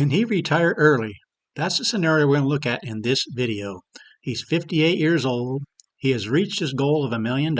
Can he retire early? That's the scenario we're going to look at in this video. He's 58 years old. He has reached his goal of $1 million.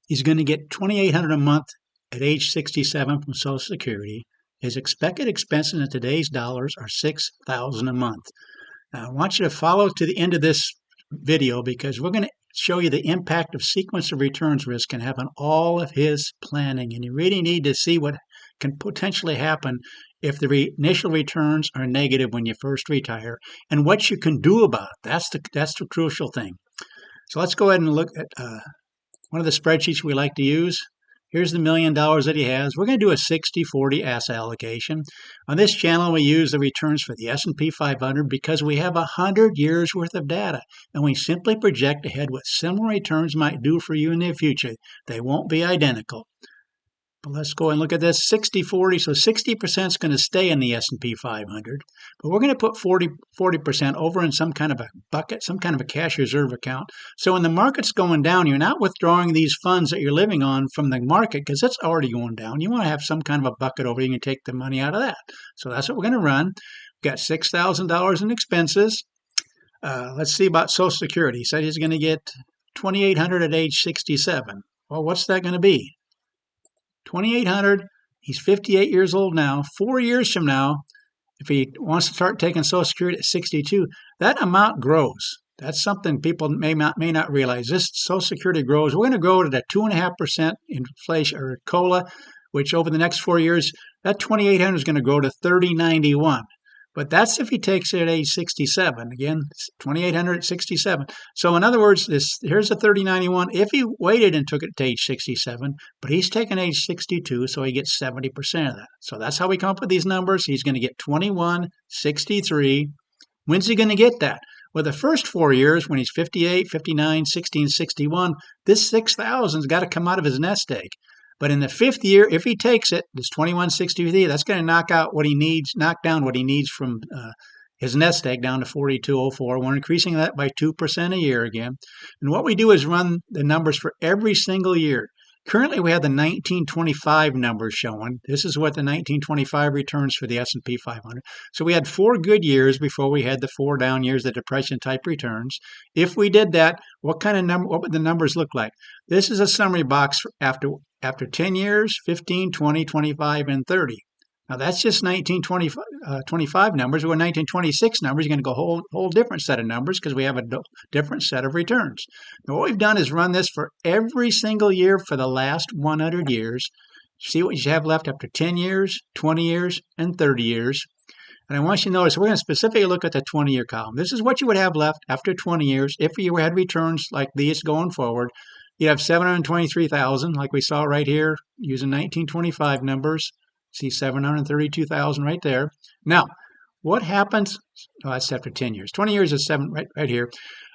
He's going to get $2,800 a month at age 67 from Social Security. His expected expenses in today's dollars are $6,000 a month. Now, I want you to follow to the end of this video because we're going to show you the impact of sequence of returns risk can have on all of his planning. And you really need to see what can potentially happen if the initial returns are negative when you first retire and what you can do about it. That's the crucial thing. So let's go ahead and look at one of the spreadsheets we like to use. Here's the $1 million that he has. We're going to do a 60-40 asset allocation. On this channel, we use the returns for the S&P 500 because we have 100 years worth of data, and we simply project ahead what similar returns might do for you in the future. They won't be identical. But let's go and look at this 60-40. So 60% is going to stay in the S&P 500, but we're going to put 40% over in some kind of a bucket, some kind of a cash reserve account. So when the market's going down, you're not withdrawing these funds that you're living on from the market because it's already going down. You want to have some kind of a bucket over. You can take the money out of that. So that's what we're going to run. We've got $6,000 in expenses. Let's see about Social Security. He said he's going to get $2,800 at age 67. Well, what's that going to be? $2,800. He's 58 years old now. 4 years from now, if he wants to start taking Social Security at 62, that amount grows. That's something people may not realize. This Social Security grows. We're going to grow to 2.5% inflation or COLA, which over the next 4 years, that $2,800 is going to grow to $3,091. But that's if he takes it at age 67. Again, $2,800 at 67. So in other words, here's the $3,091 if he waited and took it to age 67, but he's taken age 62, so he gets 70% of that. So that's how we come up with these numbers. He's going to get 2163. When's he going to get that? Well, the first 4 years, when he's 58, 59, 60, and 61, this $6,000's got to come out of his nest egg. But in the fifth year, if he takes it, this 2163, that's going to knock down what he needs from his nest egg down to 4204. We're increasing that by 2% a year again. And what we do is run the numbers for every single year. Currently, we have the 1925 numbers showing. This is what the 1925 returns for the S&P 500. So we had 4 good years before we had the 4 down years, the depression type returns. If we did that, what would the numbers look like? This is a summary box after 10 years, 15, 20, 25, and 30. Now that's just 1925 numbers. Or 1926 numbers, you're going to go whole different set of numbers because we have a different set of returns. Now what we've done is run this for every single year for the last 100 years. See what you have left after 10 years, 20 years, and 30 years. And I want you to notice, we're going to specifically look at the 20-year column. This is what you would have left after 20 years if you had returns like these going forward. You have 723,000, like we saw right here, using 1925 numbers. See 732,000 right there. Now, what happens? Oh, that's after 10 years. 20 years is 7 right here.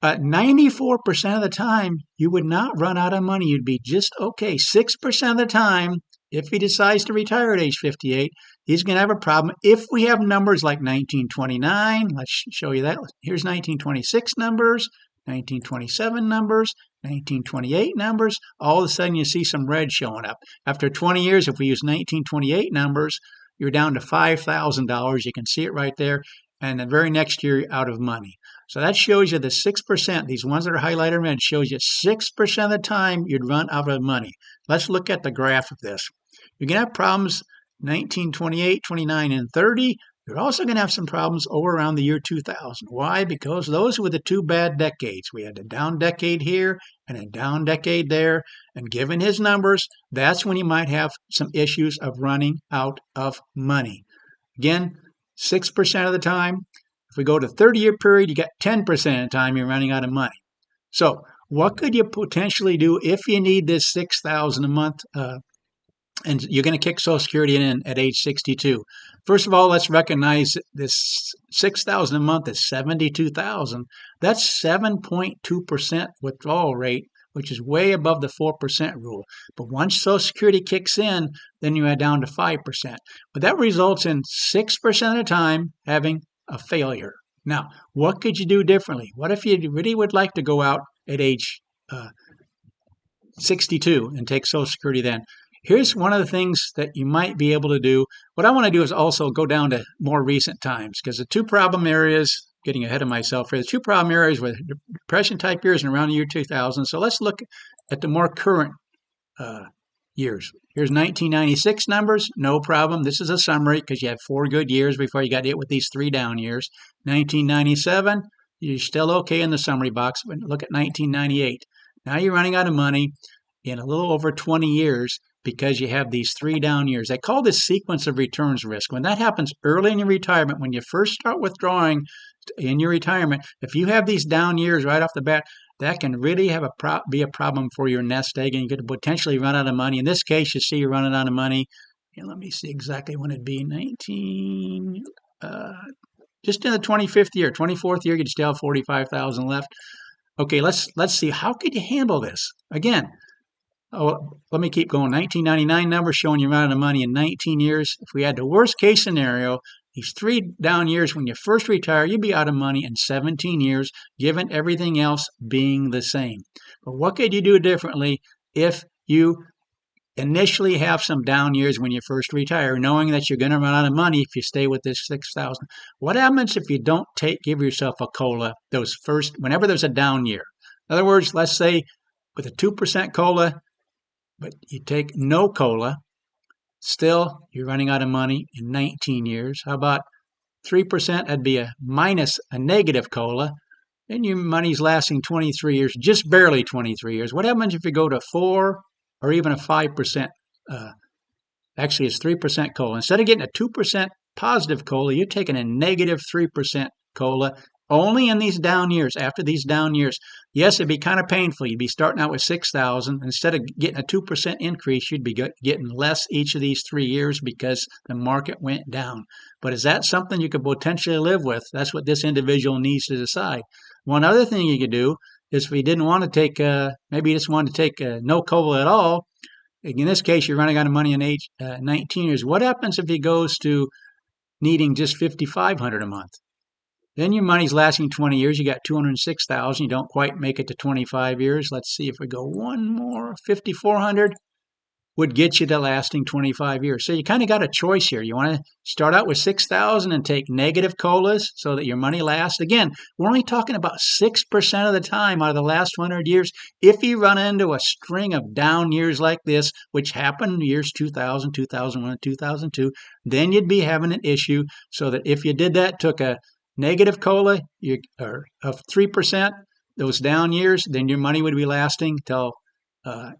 94% of the time, you would not run out of money. You'd be just okay. 6% of the time, if he decides to retire at age 58, he's going to have a problem. If we have numbers like 1929, let's show you that. Here's 1926 numbers, 1927 numbers, 1928 numbers, all of a sudden you see some red showing up. After 20 years, if we use 1928 numbers, you're down to $5,000. You can see it right there. And the very next year, you're out of money. So that shows you the 6%. These ones that are highlighted in red shows you 6% of the time you'd run out of money. Let's look at the graph of this. You're going to have problems 1928, 29, and 30. You're also going to have some problems over around the year 2000. Why? Because those were the 2 bad decades. We had a down decade here and a down decade there. And given his numbers, that's when you might have some issues of running out of money. Again, 6% of the time. If we go to 30-year period, you got 10% of the time you're running out of money. So what could you potentially do if you need this $6,000 a month and you're going to kick Social Security in at age 62. First of all, let's recognize this $6,000 a month is $72,000. That's 7.2% withdrawal rate, which is way above the 4% rule. But once Social Security kicks in, then you add down to 5%. But that results in 6% of the time having a failure. Now, what could you do differently? What if you really would like to go out at age 62 and take Social Security then? Here's one of the things that you might be able to do. What I want to do is also go down to more recent times, because the two problem areas, getting ahead of myself here, the two problem areas were Depression type years and around the year 2000. So let's look at the more current years. Here's 1996 numbers, no problem. This is a summary because you had 4 good years before you got hit with these 3 down years. 1997, you're still okay in the summary box, but look at 1998. Now you're running out of money in a little over 20 years because you have these 3 down years. They call this sequence of returns risk. When that happens early in your retirement, when you first start withdrawing in your retirement, if you have these down years right off the bat, that can really have be a problem for your nest egg, and you could potentially run out of money. In this case, you see you're running out of money. And let me see exactly when it'd be. Just in the 25th year, 24th year, you'd still have 45,000 left. Okay, let's see. How could you handle this? Again, let me keep going. 1999 numbers showing you running out of money in 19 years. If we had the worst case scenario, these 3 down years when you first retire, you'd be out of money in 17 years, given everything else being the same. But what could you do differently if you initially have some down years when you first retire, knowing that you're going to run out of money if you stay with this 6,000? What happens if you don't give yourself a COLA whenever there's a down year? In other words, let's say with a 2% COLA, but you take no COLA, still you're running out of money in 19 years. How about 3%? That'd be a negative COLA. Then your money's lasting 23 years, just barely 23 years. What happens if you go to 4 or even a 5%? Actually, it's 3% COLA. Instead of getting a 2% positive COLA, you're taking a negative 3% COLA only in these down years. After these down years, yes, it'd be kind of painful. You'd be starting out with 6,000. Instead of getting a 2% increase, you'd be getting less each of these 3 years because the market went down. But is that something you could potentially live with? That's what this individual needs to decide. One other thing you could do is if you didn't want to take, maybe you just wanted to take no COLA at all. In this case, you're running out of money in age 19 years. What happens if he goes to needing just $5,500 a month? Then your money's lasting 20 years. You got $206,000. You don't quite make it to 25 years. Let's see if we go one more. $5,400 would get you to lasting 25 years. So you kind of got a choice here. You want to start out with 6,000 and take negative COLAs so that your money lasts. Again, we're only talking about 6% of the time out of the last 100 years. If you run into a string of down years like this, which happened in years 2000, 2001, and 2002, then you'd be having an issue. So that if you did that, took a negative COLA of 3%, those down years, then your money would be lasting till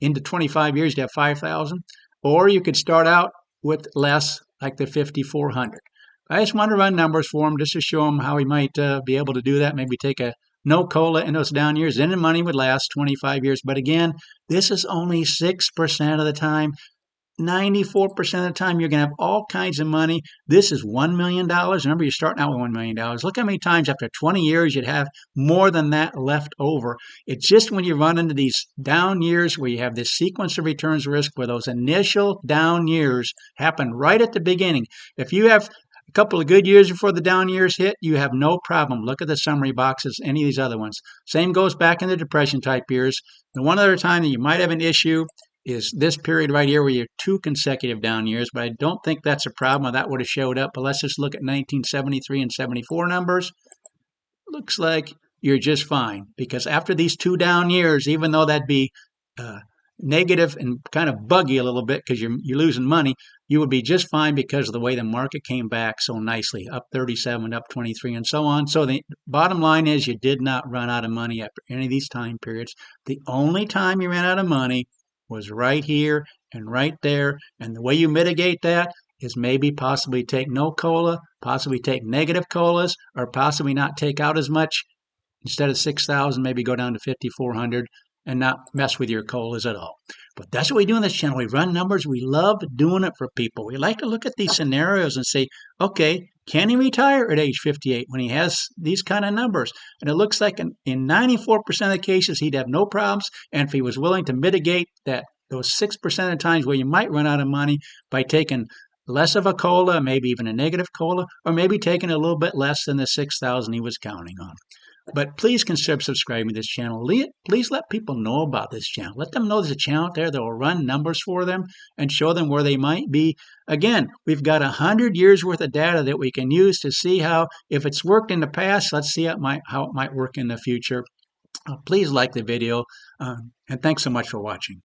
into 25 years, you have 5,000. Or you could start out with less, like the 5,400. I just want to run numbers for him just to show him how he might be able to do that. Maybe take a no COLA in those down years, then the money would last 25 years. But again, this is only 6% of the time. 94% of the time, you're going to have all kinds of money. This is $1 million. Remember, you're starting out with $1 million. Look how many times after 20 years you'd have more than that left over. It's just when you run into these down years where you have this sequence of returns risk where those initial down years happen right at the beginning. If you have a couple of good years before the down years hit, you have no problem. Look at the summary boxes, any of these other ones. Same goes back in the depression type years. The one other time that you might have an issue is this period right here where you have 2 consecutive down years, but I don't think that's a problem. That would have showed up. But let's just look at 1973 and 74 numbers. Looks like you're just fine, because after these 2 down years, even though that'd be negative and kind of buggy a little bit because you're losing money, you would be just fine because of the way the market came back so nicely, up 37, up 23, and so on. So the bottom line is you did not run out of money after any of these time periods. The only time you ran out of money was right here and right there. And the way you mitigate that is maybe possibly take no COLA, possibly take negative COLAs, or possibly not take out as much. Instead of 6,000, maybe go down to 5,400 and not mess with your COLAs at all. But that's what we do on this channel. We run numbers. We love doing it for people. We like to look at these scenarios and say, okay, can he retire at age 58 when he has these kind of numbers? And it looks like in 94% of the cases, he'd have no problems. And if he was willing to mitigate those 6% of times where you might run out of money by taking less of a COLA, maybe even a negative COLA, or maybe taking a little bit less than the 6,000 he was counting on. But please consider subscribing to this channel. Please let people know about this channel. Let them know there's a channel out there that will run numbers for them and show them where they might be. Again, we've got 100 years worth of data that we can use to see how, if it's worked in the past, let's see how it might work in the future. Please like the video, and thanks so much for watching.